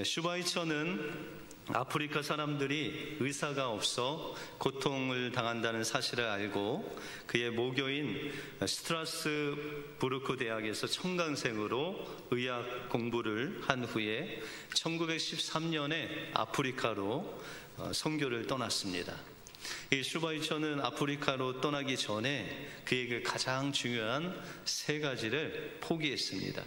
슈바이처는 아프리카 사람들이 의사가 없어 고통을 당한다는 사실을 알고 그의 모교인 스트라스부르크 대학에서 청강생으로 의학 공부를 한 후에 1913년에 아프리카로 선교를 떠났습니다. 이 슈바이처는 아프리카로 떠나기 전에 그에게 가장 중요한 세 가지를 포기했습니다.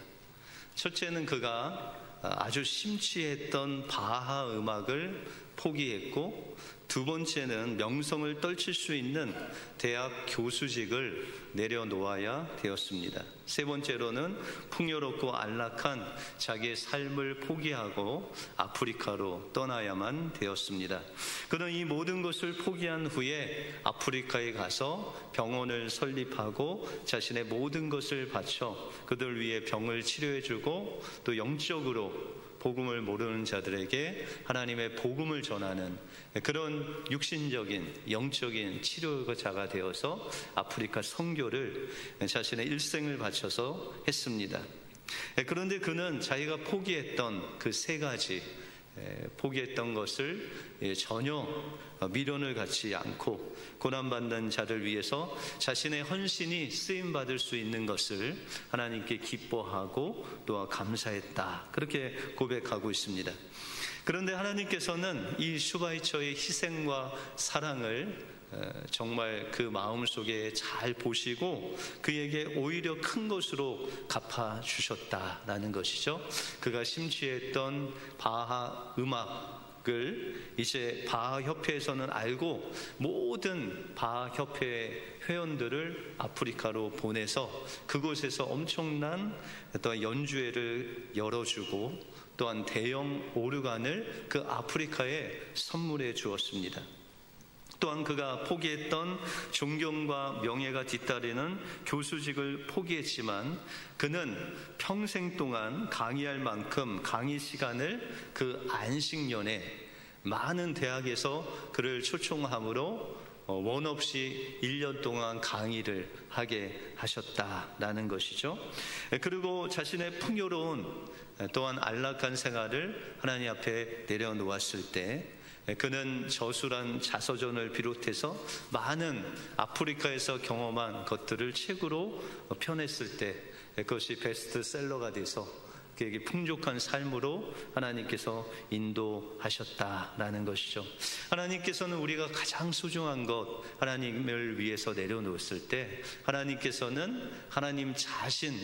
첫째는 그가 아주 심취했던 바하 음악을 포기했고, 두 번째는 명성을 떨칠 수 있는 대학 교수직을 내려놓아야 되었습니다. 세 번째로는 풍요롭고 안락한 자기의 삶을 포기하고 아프리카로 떠나야만 되었습니다. 그는 이 모든 것을 포기한 후에 아프리카에 가서 병원을 설립하고 자신의 모든 것을 바쳐 그들 위해 병을 치료해주고 또 영적으로 복음을 모르는 자들에게 하나님의 복음을 전하는 그런 육신적인 영적인 치료자가 되어서 아프리카 선교를 자신의 일생을 바쳐서 했습니다. 그런데 그는 자기가 포기했던 그 세 가지 포기했던 것을 전혀 미련을 갖지 않고 고난받는 자를 위해서 자신의 헌신이 쓰임받을 수 있는 것을 하나님께 기뻐하고 또한 감사했다, 그렇게 고백하고 있습니다. 그런데 하나님께서는 이 슈바이처의 희생과 사랑을 정말 그 마음속에 잘 보시고 그에게 오히려 큰 것으로 갚아주셨다라는 것이죠. 그가 심취했던 바하 음악을 이제 바하 협회에서는 알고 모든 바하 협회 회원들을 아프리카로 보내서 그곳에서 엄청난 어떤 연주회를 열어주고 또한 대형 오르간을 그 아프리카에 선물해 주었습니다. 또한 그가 포기했던 존경과 명예가 뒤따르는 교수직을 포기했지만 그는 평생 동안 강의할 만큼 강의 시간을 그 안식년에 많은 대학에서 그를 초청함으로 원 없이 1년 동안 강의를 하게 하셨다라는 것이죠. 그리고 자신의 풍요로운 또한 안락한 생활을 하나님 앞에 내려놓았을 때 그는 저술한 자서전을 비롯해서 많은 아프리카에서 경험한 것들을 책으로 펴냈을 때 그것이 베스트셀러가 돼서 그에게 풍족한 삶으로 하나님께서 인도하셨다라는 것이죠. 하나님께서는 우리가 가장 소중한 것 하나님을 위해서 내려놓았을 때 하나님께서는 하나님 자신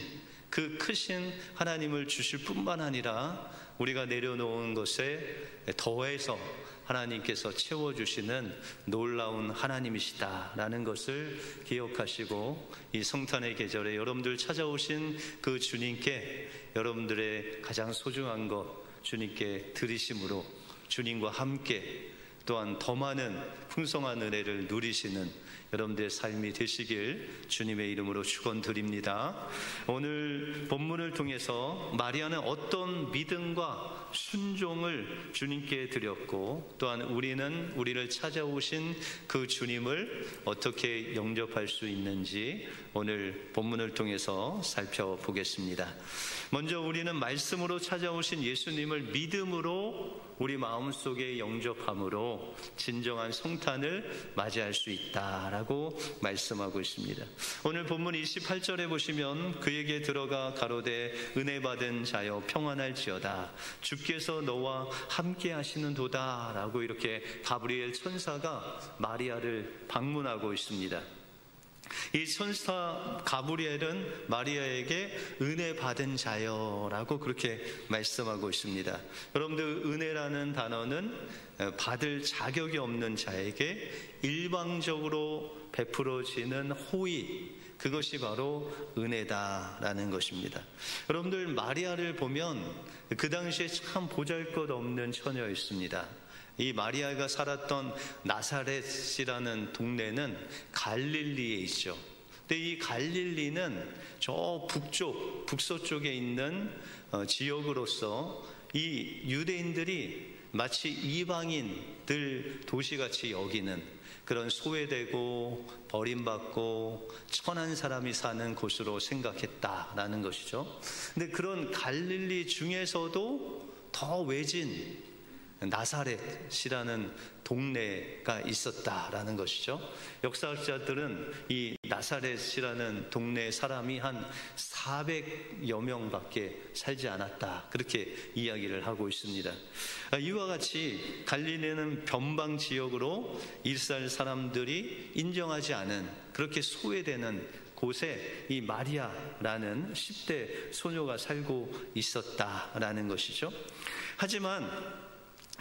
그 크신 하나님을 주실 뿐만 아니라 우리가 내려놓은 것에 더해서 하나님께서 채워주시는 놀라운 하나님이시다라는 것을 기억하시고 이 성탄의 계절에 여러분들 찾아오신 그 주님께 여러분들의 가장 소중한 것 주님께 드리심으로 주님과 함께 또한 더 많은 풍성한 은혜를 누리시는 여러분들의 삶이 되시길 주님의 이름으로 축원드립니다. 오늘 본문을 통해서 마리아는 어떤 믿음과 순종을 주님께 드렸고 또한 우리는 우리를 찾아오신 그 주님을 어떻게 영접할 수 있는지 오늘 본문을 통해서 살펴보겠습니다. 먼저 우리는 말씀으로 찾아오신 예수님을 믿음으로 우리 마음속에 영접함으로 진정한 성탄을 맞이할 수 있다라고 말씀하고 있습니다. 오늘 본문 28절에 보시면 그에게 들어가 가로되 은혜 받은 자여 평안할지어다 주께서 너와 함께 하시는도다 라고 이렇게 가브리엘 천사가 마리아를 방문하고 있습니다. 이 천사 가브리엘은 마리아에게 은혜 받은 자여라고 그렇게 말씀하고 있습니다. 여러분들 은혜라는 단어는 받을 자격이 없는 자에게 일방적으로 베풀어지는 호의, 그것이 바로 은혜다라는 것입니다. 여러분들 마리아를 보면 그 당시에 참 보잘것없는 처녀였습니다. 이 마리아가 살았던 나사렛이라는 동네는 갈릴리에 있죠. 근데 이 갈릴리는 저 북서쪽에 있는 지역으로서 이 유대인들이 마치 이방인들 도시같이 여기는 그런 소외되고 버림받고 천한 사람이 사는 곳으로 생각했다라는 것이죠. 근데 그런 갈릴리 중에서도 더 외진 나사렛이라는 동네가 있었다라는 것이죠. 역사학자들은 이 나사렛이라는 동네 사람이 한 400여 명밖에 살지 않았다, 그렇게 이야기를 하고 있습니다. 이와 같이 갈릴리는 변방 지역으로 이스라엘 사람들이 인정하지 않은, 그렇게 소외되는 곳에 이 마리아라는 10대 소녀가 살고 있었다라는 것이죠. 하지만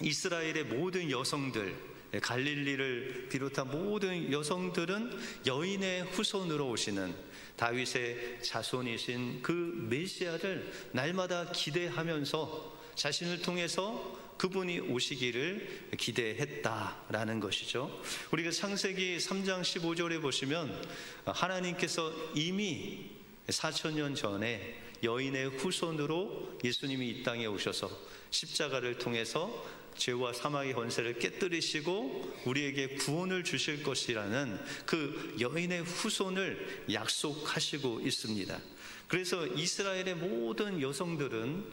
이스라엘의 모든 여성들, 갈릴리를 비롯한 모든 여성들은 여인의 후손으로 오시는 다윗의 자손이신 그 메시아를 날마다 기대하면서 자신을 통해서 그분이 오시기를 기대했다라는 것이죠. 우리가 창세기 3장 15절에 보시면 하나님께서 이미 4000년 전에 여인의 후손으로 예수님이 이 땅에 오셔서 십자가를 통해서 죄와 사망의 권세를 깨뜨리시고 우리에게 구원을 주실 것이라는 그 여인의 후손을 약속하시고 있습니다. 그래서 이스라엘의 모든 여성들은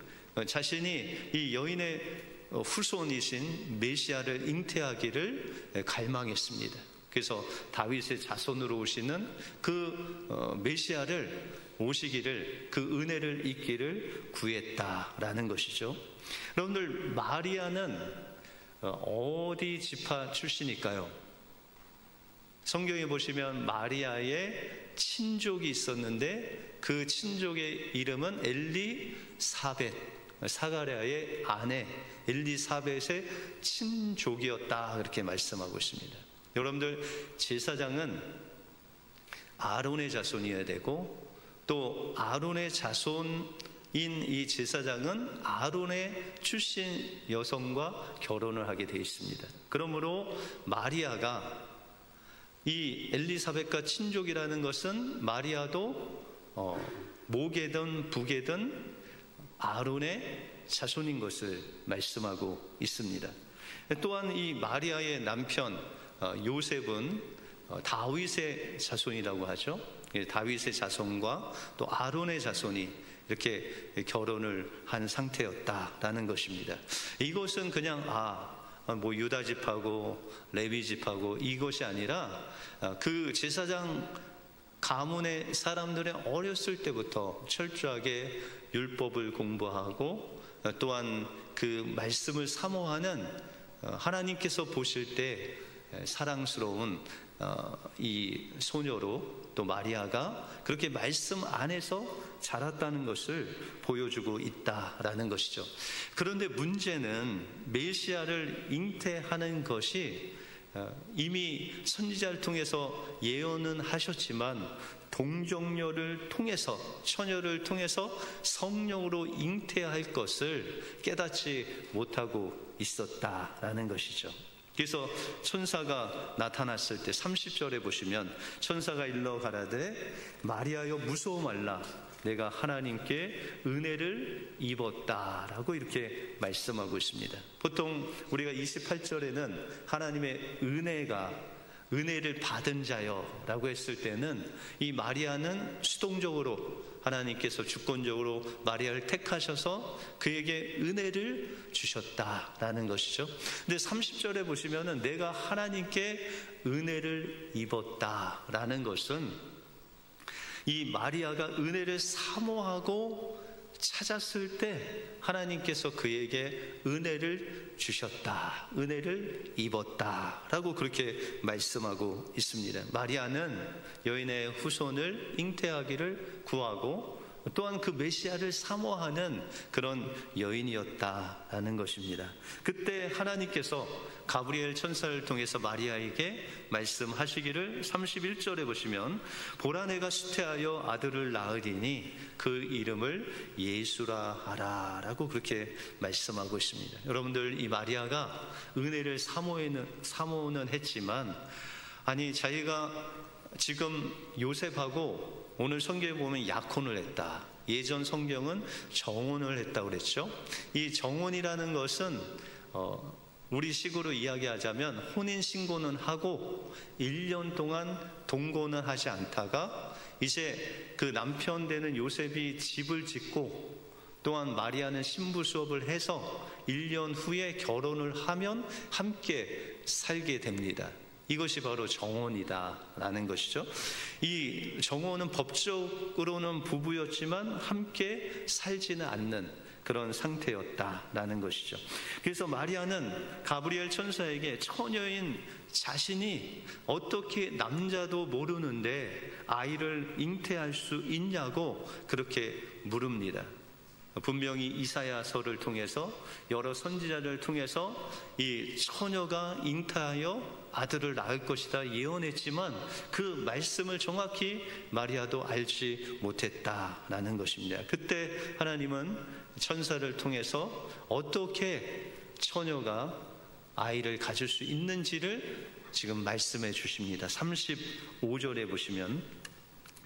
자신이 이 여인의 후손이신 메시아를 잉태하기를 갈망했습니다. 그래서 다윗의 자손으로 오시는 그 메시아를 오시기를, 그 은혜를 입기를 구했다라는 것이죠. 여러분들, 마리아는 어디 지파 출신일까요? 성경에 보시면 마리아의 친족이 있었는데 그 친족의 이름은 엘리사벳, 사가랴의 아내 엘리사벳의 친족이었다, 그렇게 말씀하고 있습니다. 여러분들, 제사장은 아론의 자손이어야 되고, 또 아론의 자손인 이 제사장은 아론의 출신 여성과 결혼을 하게 되어 있습니다. 그러므로 마리아가 이 엘리사벳과 친족이라는 것은 마리아도 모계든 부계든 아론의 자손인 것을 말씀하고 있습니다. 또한 이 마리아의 남편 요셉은 다윗의 자손이라고 하죠. 다윗의 자손과 또 아론의 자손이 이렇게 결혼을 한 상태였다라는 것입니다. 이것은 그냥 뭐 유다 지파고 레위 지파고 이것이 아니라 그 제사장 가문의 사람들은 어렸을 때부터 철저하게 율법을 공부하고 또한 그 말씀을 사모하는, 하나님께서 보실 때 사랑스러운 이 소녀로 또 마리아가 그렇게 말씀 안에서 자랐다는 것을 보여주고 있다라는 것이죠. 그런데 문제는 메시아를 잉태하는 것이 이미 선지자를 통해서 예언은 하셨지만 동정녀를 통해서, 처녀를 통해서 성령으로 잉태할 것을 깨닫지 못하고 있었다라는 것이죠. 그래서 천사가 나타났을 때 30절에 보시면 천사가 일러 가라되 마리아여 무서워 말라, 내가 하나님께 은혜를 입었다라고 이렇게 말씀하고 있습니다. 보통 우리가 28절에는 하나님의 은혜를 받은 자여라고 했을 때는 이 마리아는 수동적으로 하나님께서 주권적으로 마리아를 택하셔서 그에게 은혜를 주셨다라는 것이죠. 근데 30절에 보시면은 내가 하나님께 은혜를 입었다라는 것은 이 마리아가 은혜를 사모하고 찾았을 때 하나님께서 그에게 은혜를 주셨다, 은혜를 입었다라고 그렇게 말씀하고 있습니다. 마리아는 여인의 후손을 잉태하기를 구하고 또한 그 메시아를 사모하는 그런 여인이었다라는 것입니다. 그때 하나님께서 가브리엘 천사를 통해서 마리아에게 말씀하시기를 31절에 보시면 보라 내가 수태하여 아들을 낳으리니 그 이름을 예수라 하라 라고 그렇게 말씀하고 있습니다. 여러분들, 이 마리아가 은혜를 사모는 했지만 자기가 지금 요셉하고 오늘 성경에 보면 약혼을 했다. 예전 성경은 정혼을 했다고 그랬죠. 이 정혼이라는 것은 우리 식으로 이야기하자면 혼인신고는 하고 1년 동안 동거는 하지 않다가 이제 그 남편 되는 요셉이 집을 짓고 또한 마리아는 신부 수업을 해서 1년 후에 결혼을 하면 함께 살게 됩니다. 이것이 바로 정혼이다라는 것이죠. 이 정혼은 법적으로는 부부였지만 함께 살지는 않는 그런 상태였다라는 것이죠. 그래서 마리아는 가브리엘 천사에게 처녀인 자신이 어떻게 남자도 모르는데 아이를 잉태할 수 있냐고 그렇게 물읍니다. 분명히 이사야서를 통해서 여러 선지자를 통해서 이 처녀가 잉태하여 아들을 낳을 것이다 예언했지만 그 말씀을 정확히 마리아도 알지 못했다라는 것입니다. 그때 하나님은 천사를 통해서 어떻게 처녀가 아이를 가질 수 있는지를 지금 말씀해 주십니다. 35절에 보시면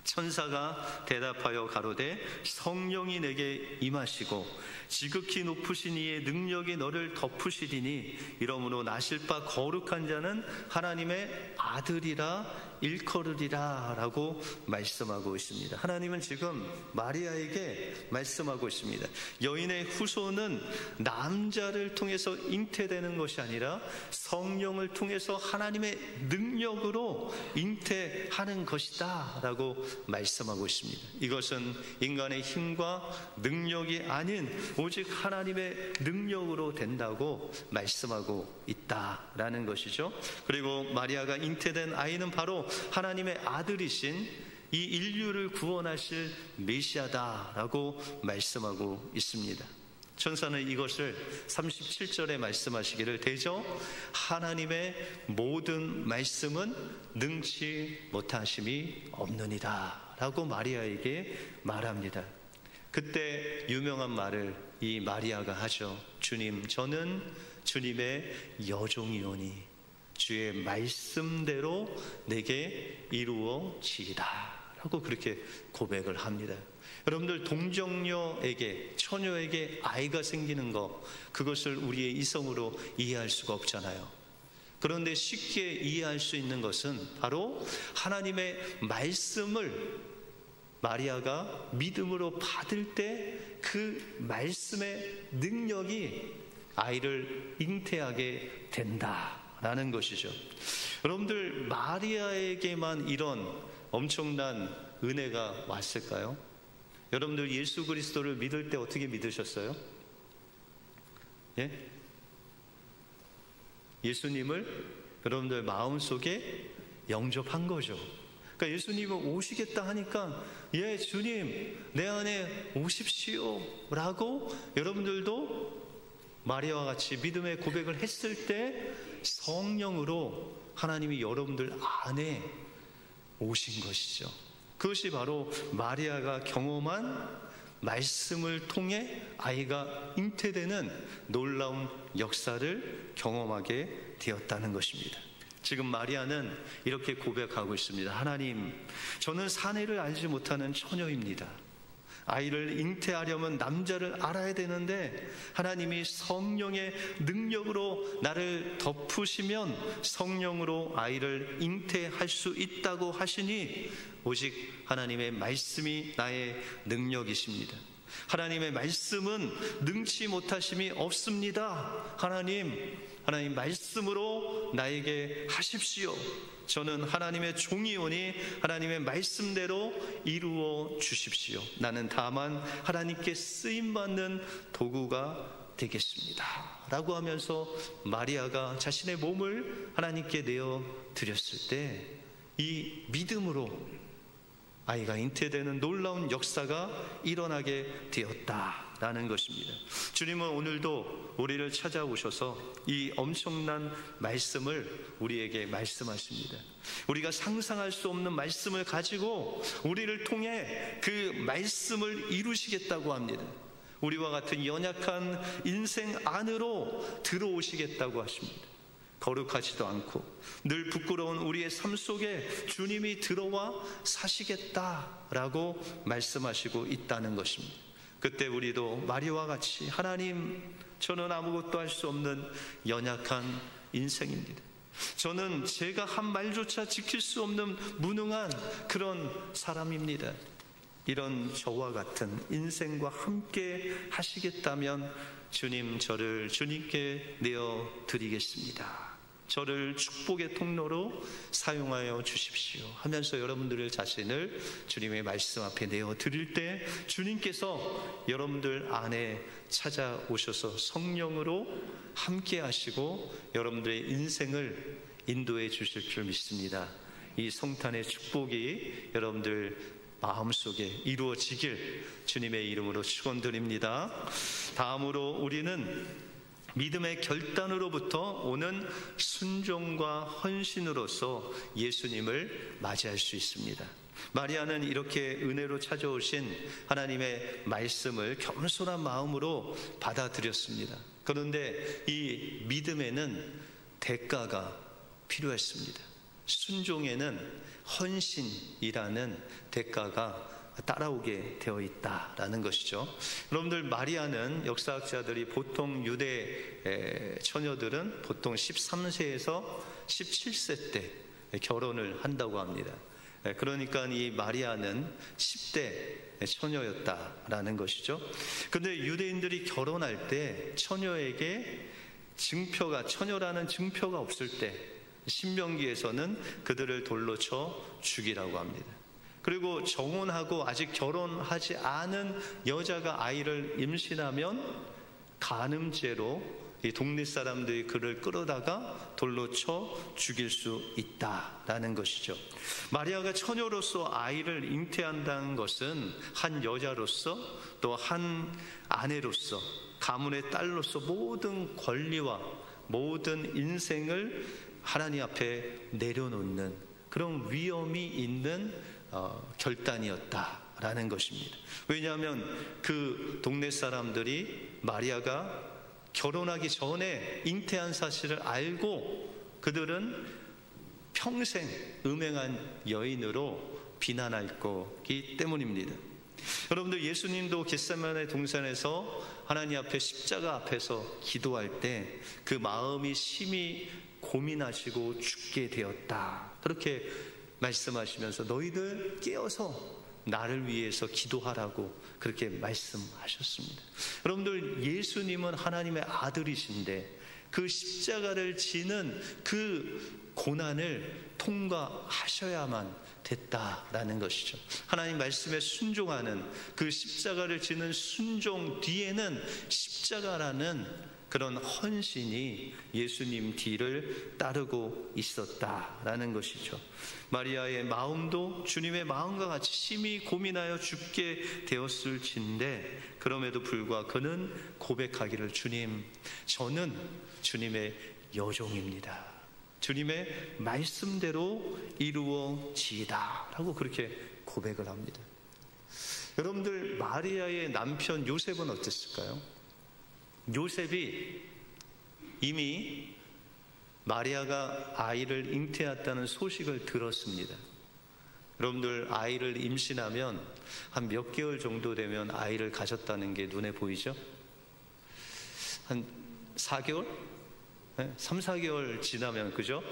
천사가 대답하여 가로되 성령이 내게 임하시고 지극히 높으신 이의 능력이 너를 덮으시리니 이러므로 나실 바 거룩한 자는 하나님의 아들이라 일컬으리라 라고 말씀하고 있습니다. 하나님은 지금 마리아에게 말씀하고 있습니다. 여인의 후손은 남자를 통해서 잉태되는 것이 아니라 성령을 통해서 하나님의 능력으로 잉태하는 것이다 라고 말씀하고 있습니다. 이것은 인간의 힘과 능력이 아닌 오직 하나님의 능력으로 된다고 말씀하고 있다라는 것이죠. 그리고 마리아가 잉태된 아이는 바로 하나님의 아들이신 이 인류를 구원하실 메시아다라고 말씀하고 있습니다. 천사는 이것을 37절에 말씀하시기를 대저 하나님의 모든 말씀은 능치 못하심이 없느니라 라고 마리아에게 말합니다. 그때 유명한 말을 이 마리아가 하죠. 주님, 저는 주님의 여종이오니 주의 말씀대로 내게 이루어지이다 라고 그렇게 고백을 합니다. 여러분들, 동정녀에게, 처녀에게 아이가 생기는 것, 그것을 우리의 이성으로 이해할 수가 없잖아요. 그런데 쉽게 이해할 수 있는 것은 바로 하나님의 말씀을 마리아가 믿음으로 받을 때 그 말씀의 능력이 아이를 잉태하게 된다라는 것이죠. 여러분들, 마리아에게만 이런 엄청난 은혜가 왔을까요? 여러분들 예수 그리스도를 믿을 때 어떻게 믿으셨어요? 예? 예수님을 여러분들 마음속에 영접한 거죠. 그러니까 예수님은 오시겠다 하니까 예, 주님 내 안에 오십시오 라고 여러분들도 마리아와 같이 믿음의 고백을 했을 때 성령으로 하나님이 여러분들 안에 오신 것이죠. 그것이 바로 마리아가 경험한 말씀을 통해 아이가 잉태되는 놀라운 역사를 경험하게 되었다는 것입니다. 지금 마리아는 이렇게 고백하고 있습니다. 하나님, 저는 사내를 알지 못하는 처녀입니다. 아이를 잉태하려면 남자를 알아야 되는데 하나님이 성령의 능력으로 나를 덮으시면 성령으로 아이를 잉태할 수 있다고 하시니 오직 하나님의 말씀이 나의 능력이십니다. 하나님의 말씀은 능치 못하심이 없습니다. 하나님 말씀으로 나에게 하십시오. 저는 하나님의 종이오니 하나님의 말씀대로 이루어 주십시오. 나는 다만 하나님께 쓰임받는 도구가 되겠습니다 라고 하면서 마리아가 자신의 몸을 하나님께 내어 드렸을 때 이 믿음으로 아이가 잉태되는 놀라운 역사가 일어나게 되었다라는 것입니다. 주님은 오늘도 우리를 찾아오셔서 이 엄청난 말씀을 우리에게 말씀하십니다. 우리가 상상할 수 없는 말씀을 가지고 우리를 통해 그 말씀을 이루시겠다고 합니다. 우리와 같은 연약한 인생 안으로 들어오시겠다고 하십니다. 거룩하지도 않고 늘 부끄러운 우리의 삶 속에 주님이 들어와 사시겠다라고 말씀하시고 있다는 것입니다. 그때 우리도 마리아와 같이 하나님, 저는 아무것도 할 수 없는 연약한 인생입니다. 저는 제가 한 말조차 지킬 수 없는 무능한 그런 사람입니다. 이런 저와 같은 인생과 함께 하시겠다면 주님, 저를 주님께 내어드리겠습니다. 저를 축복의 통로로 사용하여 주십시오 하면서 여러분들 자신을 주님의 말씀 앞에 내어드릴 때 주님께서 여러분들 안에 찾아오셔서 성령으로 함께 하시고 여러분들의 인생을 인도해 주실 줄 믿습니다. 이 성탄의 축복이 여러분들 마음속에 이루어지길 주님의 이름으로 축원드립니다. 다음으로 우리는 믿음의 결단으로부터 오는 순종과 헌신으로서 예수님을 맞이할 수 있습니다. 마리아는 이렇게 은혜로 찾아오신 하나님의 말씀을 겸손한 마음으로 받아들였습니다. 그런데 이 믿음에는 대가가 필요했습니다. 순종에는 헌신이라는 대가가 따라오게 되어 있다라는 것이죠. 여러분들, 마리아는 역사학자들이 보통 유대 처녀들은 보통 13세에서 17세 때 결혼을 한다고 합니다. 그러니까 이 마리아는 10대 처녀였다라는 것이죠. 그런데 유대인들이 결혼할 때 처녀에게 처녀라는 증표가 없을 때 신명기에서는 그들을 돌로 쳐 죽이라고 합니다. 그리고 정혼하고 아직 결혼하지 않은 여자가 아이를 임신하면 간음죄로 이 동네 사람들이 그를 끌어다가 돌로 쳐 죽일 수 있다라는 것이죠. 마리아가 처녀로서 아이를 잉태한다는 것은 한 여자로서 또 한 아내로서 가문의 딸로서 모든 권리와 모든 인생을 하나님 앞에 내려놓는 그런 위험이 있는 결단이었다라는 것입니다. 왜냐하면 그 동네 사람들이 마리아가 결혼하기 전에 잉태한 사실을 알고 그들은 평생 음행한 여인으로 비난할 거기 때문입니다. 여러분들, 예수님도 겟세마네 동산에서 하나님 앞에 십자가 앞에서 기도할 때 그 마음이 심히 고민하시고 죽게 되었다, 그렇게 말씀하시면서 너희들 깨어서 나를 위해서 기도하라고 그렇게 말씀하셨습니다. 여러분들, 예수님은 하나님의 아들이신데 그 십자가를 지는 그 고난을 통과하셔야만 됐다라는 것이죠. 하나님 말씀에 순종하는 그 십자가를 지는 순종 뒤에는 십자가라는 그런 헌신이 예수님 뒤를 따르고 있었다라는 것이죠. 마리아의 마음도 주님의 마음과 같이 심히 고민하여 죽게 되었을진데 그럼에도 불구하고 그는 고백하기를, 주님, 저는 주님의 여종입니다. 주님의 말씀대로 이루어지이다 라고 그렇게 고백을 합니다. 여러분들, 마리아의 남편 요셉은 어땠을까요? 요셉이 이미 마리아가 아이를 잉태했다는 소식을 들었습니다. 여러분들, 아이를 임신하면 한 몇 개월 정도 되면 아이를 가졌다는 게 눈에 보이죠? 한 4개월? 3, 4개월 지나면, 그죠?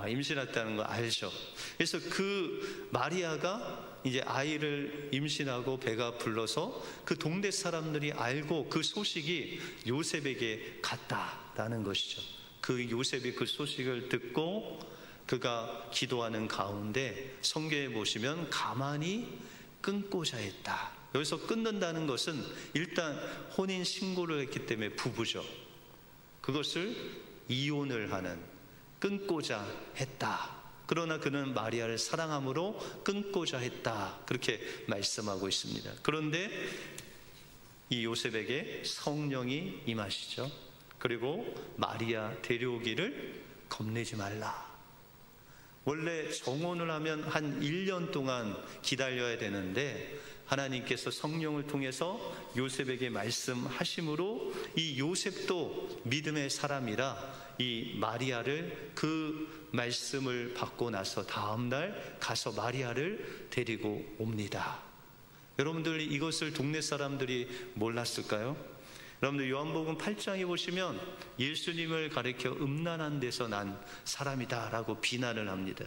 임신했다는 거 알죠? 그래서 그 마리아가 이제 아이를 임신하고 배가 불러서 그 동네 사람들이 알고 그 소식이 요셉에게 갔다라는 것이죠. 그 요셉이 그 소식을 듣고 그가 기도하는 가운데 성경에 보시면 가만히 끊고자 했다. 여기서 끊는다는 것은 일단 혼인 신고를 했기 때문에 부부죠. 그것을 이혼을 하는, 끊고자 했다. 그러나 그는 마리아를 사랑함으로 끊고자 했다, 그렇게 말씀하고 있습니다. 그런데 이 요셉에게 성령이 임하시죠. 그리고 마리아 데려오기를 겁내지 말라. 원래 정혼을 하면 한 1년 동안 기다려야 되는데 하나님께서 성령을 통해서 요셉에게 말씀하심으로 이 요셉도 믿음의 사람이라 이 마리아를 그 말씀을 받고 나서 다음날 가서 마리아를 데리고 옵니다. 여러분들, 이것을 동네 사람들이 몰랐을까요? 여러분들 요한복음 8장에 보시면 예수님을 가리켜 음란한 데서 난 사람이다 라고 비난을 합니다.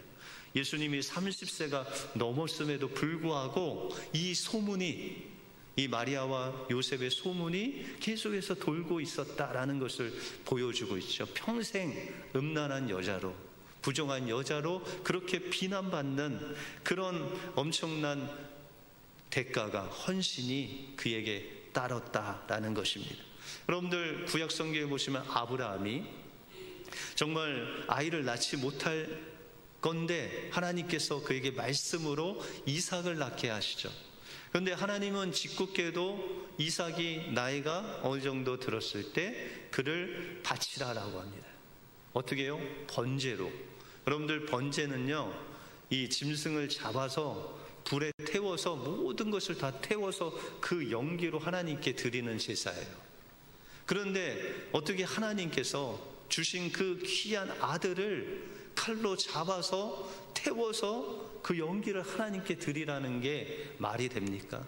예수님이 30세가 넘었음에도 불구하고 이 소문이, 이 마리아와 요셉의 소문이 계속해서 돌고 있었다라는 것을 보여주고 있죠. 평생 음란한 여자로, 부정한 여자로 그렇게 비난받는 그런 엄청난 대가가, 헌신이 그에게 따랐다라는 것입니다. 여러분들 구약 성경에 보시면 아브라함이 정말 아이를 낳지 못할 건데 하나님께서 그에게 말씀으로 이삭을 낳게 하시죠. 그런데 하나님은 짓궂게도 이삭이 나이가 어느 정도 들었을 때 그를 바치라라고 합니다. 어떻게 해요? 번제로. 여러분들 번제는요, 이 짐승을 잡아서 불에 태워서 모든 것을 다 태워서 그 연기로 하나님께 드리는 제사예요. 그런데 어떻게 하나님께서 주신 그 귀한 아들을 칼로 잡아서 태워서 그 연기를 하나님께 드리라는 게 말이 됩니까?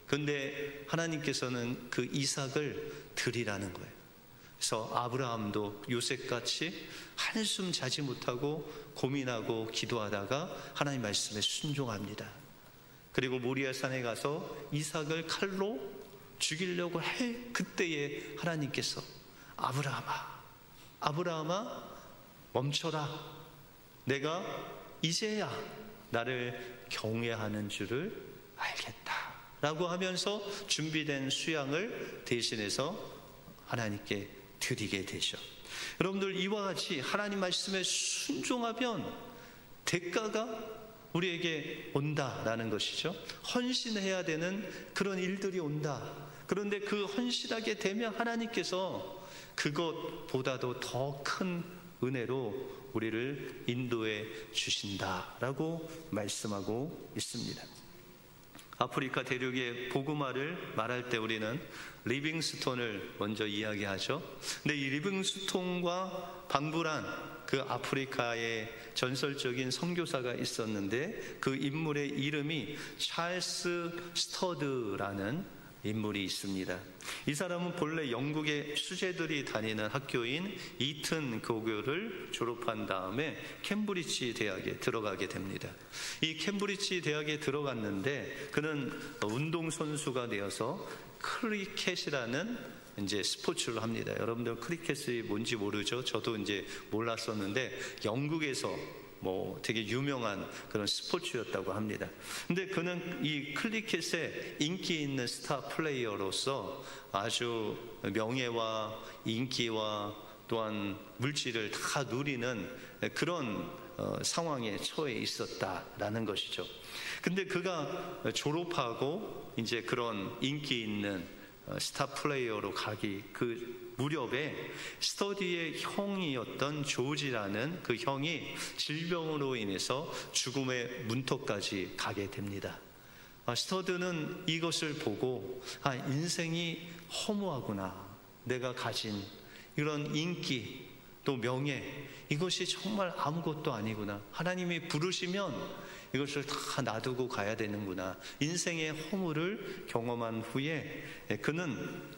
그런데 하나님께서는 그 이삭을 드리라는 거예요. 그래서 아브라함도 요셉같이 한숨 자지 못하고 고민하고 기도하다가 하나님 말씀에 순종합니다. 그리고 모리아 산에 가서 이삭을 칼로 죽이려고 할 그때에 하나님께서 아브라함아 멈춰라. 내가 이제야 나를 경외하는 줄을 알겠다 라고 하면서 준비된 수양을 대신해서 하나님께 드리게 되죠. 여러분들, 이와 같이 하나님 말씀에 순종하면 대가가 우리에게 온다라는 것이죠. 헌신해야 되는 그런 일들이 온다. 그런데 그 헌신하게 되면 하나님께서 그것보다도 더 큰 은혜로 우리를 인도해 주신다라고 말씀하고 있습니다. 아프리카 대륙의 복음화를 말할 때 우리는 리빙스톤을 먼저 이야기하죠. 근데 이 리빙스톤과 방불한 그 아프리카의 전설적인 선교사가 있었는데 그 인물의 이름이 찰스 스터드라는 인물이 있습니다. 이 사람은 본래 영국의 수재들이 다니는 학교인 이튼 고교를 졸업한 다음에 캠브리지 대학에 들어가게 됩니다. 이 캠브리지 대학에 들어갔는데 그는 운동선수가 되어서 크리켓이라는 이제 스포츠를 합니다. 여러분들 크리켓이 뭔지 모르죠? 저도 이제 몰랐었는데 영국에서 되게 유명한 그런 스포츠였다고 합니다. 근데 그는 이 크리켓에 인기 있는 스타 플레이어로서 아주 명예와 인기와 또한 물질을 다 누리는 그런 상황에 처해 있었다라는 것이죠. 근데 그가 졸업하고 이제 그런 인기 있는 스타 플레이어로 가기 그 무렵에 스터디의 형이었던 조지라는 그 형이 질병으로 인해서 죽음의 문턱까지 가게 됩니다. 스터드는 이것을 보고 인생이 허무하구나. 내가 가진 이런 인기 또 명예, 이것이 정말 아무것도 아니구나. 하나님이 부르시면 이것을 다 놔두고 가야 되는구나. 인생의 허물을 경험한 후에 그는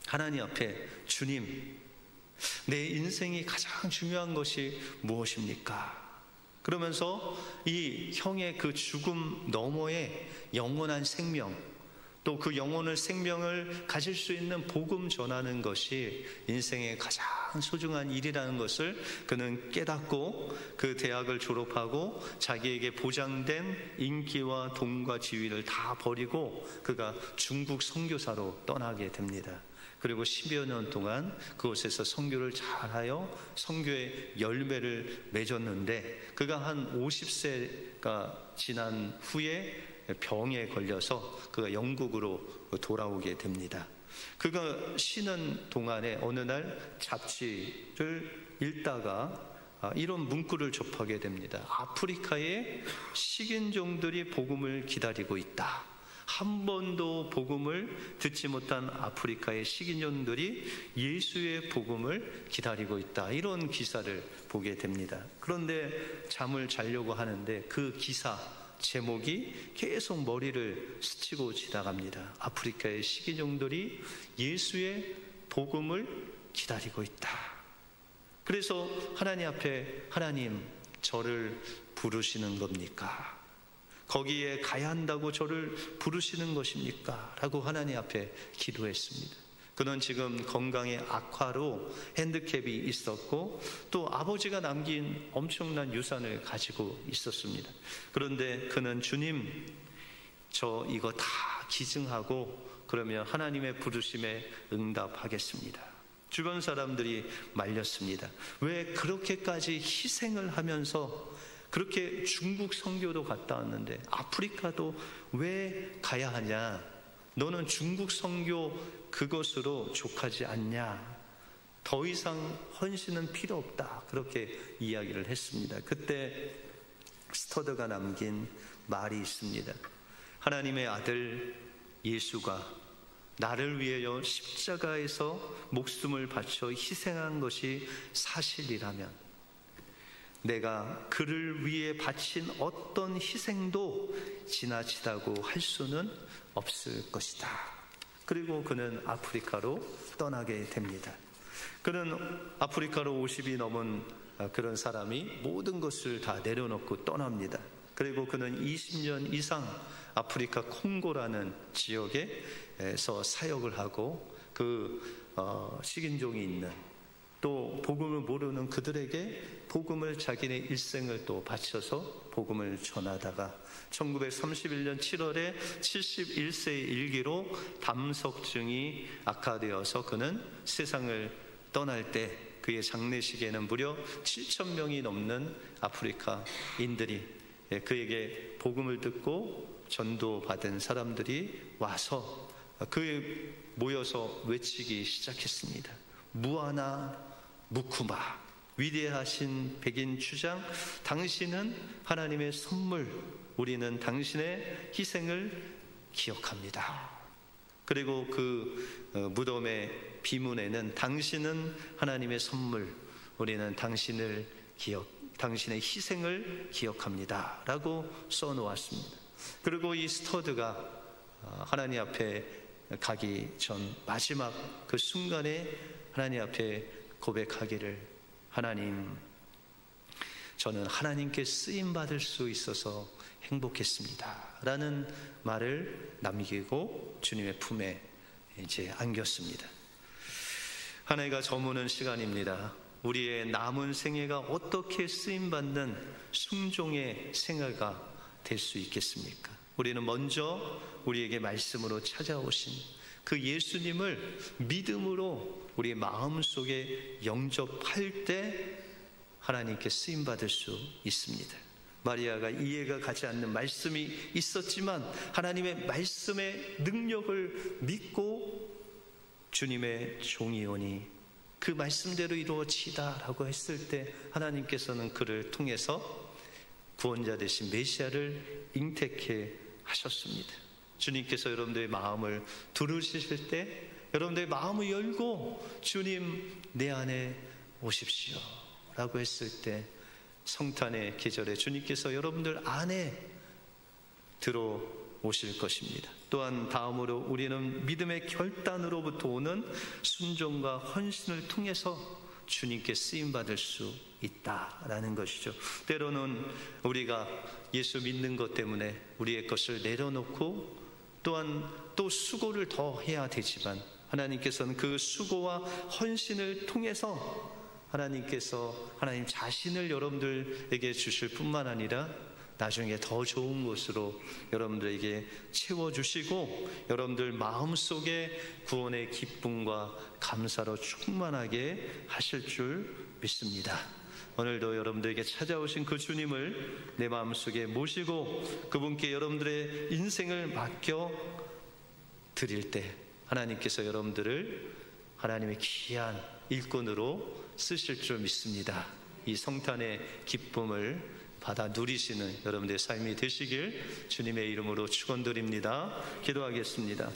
하나님 앞에, 주님, 내 인생이 가장 중요한 것이 무엇입니까? 그러면서 이 형의 그 죽음 너머에 영원한 생명, 또 그 영혼의 생명을 가질 수 있는 복음 전하는 것이 인생의 가장 소중한 일이라는 것을 그는 깨닫고 그 대학을 졸업하고 자기에게 보장된 인기와 돈과 지위를 다 버리고 그가 중국 선교사로 떠나게 됩니다. 그리고 10여 년 동안 그곳에서 선교를 잘하여 선교의 열매를 맺었는데 그가 한 50세가 지난 후에 병에 걸려서 그가 영국으로 돌아오게 됩니다. 그가 쉬는 동안에 어느 날 잡지를 읽다가 이런 문구를 접하게 됩니다. 아프리카에 식인종들이 복음을 기다리고 있다. 한 번도 복음을 듣지 못한 아프리카의 식인종들이 예수의 복음을 기다리고 있다. 이런 기사를 보게 됩니다. 그런데 잠을 자려고 하는데 그 기사 제목이 계속 머리를 스치고 지나갑니다. 아프리카의 식인종들이 예수의 복음을 기다리고 있다. 그래서 하나님 앞에, 하나님, 저를 부르시는 겁니까? 거기에 가야 한다고 저를 부르시는 것입니까? 라고 하나님 앞에 기도했습니다. 그는 지금 건강의 악화로 핸디캡이 있었고 또 아버지가 남긴 엄청난 유산을 가지고 있었습니다. 그런데 그는 주님, 저 이거 다 기증하고 그러면 하나님의 부르심에 응답하겠습니다. 주변 사람들이 말렸습니다. 왜 그렇게까지 희생을 하면서 그렇게 중국 선교도 갔다 왔는데 아프리카도 왜 가야 하냐? 너는 중국 선교 그것으로 족하지 않냐? 더 이상 헌신은 필요 없다. 그렇게 이야기를 했습니다. 그때 스터드가 남긴 말이 있습니다. 하나님의 아들 예수가 나를 위하여 십자가에서 목숨을 바쳐 희생한 것이 사실이라면 내가 그를 위해 바친 어떤 희생도 지나치다고 할 수는 없을 것이다. 그리고 그는 아프리카로 떠나게 됩니다. 그는 아프리카로 50이 넘은 그런 사람이 모든 것을 다 내려놓고 떠납니다. 그리고 그는 20년 이상 아프리카 콩고라는 지역에서 사역을 하고 그 식인종이 있는 또 복음을 모르는 그들에게 복음을 자기네 일생을 또 바쳐서 복음을 전하다가 1931년 7월에 71세의 일기로 담석증이 악화되어서 그는 세상을 떠날 때 그의 장례식에는 무려 7,000명이 넘는 아프리카인들이 그에게 복음을 듣고 전도받은 사람들이 와서 그에 모여서 외치기 시작했습니다. 무아나 무쿠마, 위대하신 백인 주장, 당신은 하나님의 선물, 우리는 당신의 희생을 기억합니다. 그리고 그 무덤의 비문에는 당신은 하나님의 선물, 우리는 당신의 희생을 기억합니다 라고 써놓았습니다. 그리고 이 스터드가 하나님 앞에 가기 전 마지막 그 순간에 하나님 앞에 고백하기를, 하나님, 저는 하나님께 쓰임받을 수 있어서 행복했습니다 라는 말을 남기고 주님의 품에 이제 안겼습니다. 한 해가 저무는 시간입니다. 우리의 남은 생애가 어떻게 쓰임받는 순종의 생애가 될 수 있겠습니까? 우리는 먼저 우리에게 말씀으로 찾아오신 그 예수님을 믿음으로 우리 마음속에 영접할 때 하나님께 쓰임받을 수 있습니다. 마리아가 이해가 가지 않는 말씀이 있었지만 하나님의 말씀의 능력을 믿고 주님의 종이오니 그 말씀대로 이루어지다 라고 했을 때 하나님께서는 그를 통해서 구원자 되신 메시아를 잉태케 하셨습니다. 주님께서 여러분들의 마음을 두루치실 때 여러분들의 마음을 열고 주님 내 안에 오십시오 라고 했을 때 성탄의 계절에 주님께서 여러분들 안에 들어오실 것입니다. 또한 다음으로 우리는 믿음의 결단으로부터 오는 순종과 헌신을 통해서 주님께 쓰임받을 수 있다라는 것이죠. 때로는 우리가 예수 믿는 것 때문에 우리의 것을 내려놓고 또한 또 수고를 더 해야 되지만 하나님께서는 그 수고와 헌신을 통해서 하나님께서 하나님 자신을 여러분들에게 주실 뿐만 아니라 나중에 더 좋은 것으로 여러분들에게 채워주시고 여러분들 마음속에 구원의 기쁨과 감사로 충만하게 하실 줄 믿습니다. 오늘도 여러분들에게 찾아오신 그 주님을 내 마음속에 모시고 그분께 여러분들의 인생을 맡겨 드릴 때 하나님께서 여러분들을 하나님의 귀한 일꾼으로 쓰실 줄 믿습니다. 이 성탄의 기쁨을 받아 누리시는 여러분들의 삶이 되시길 주님의 이름으로 축원드립니다. 기도하겠습니다.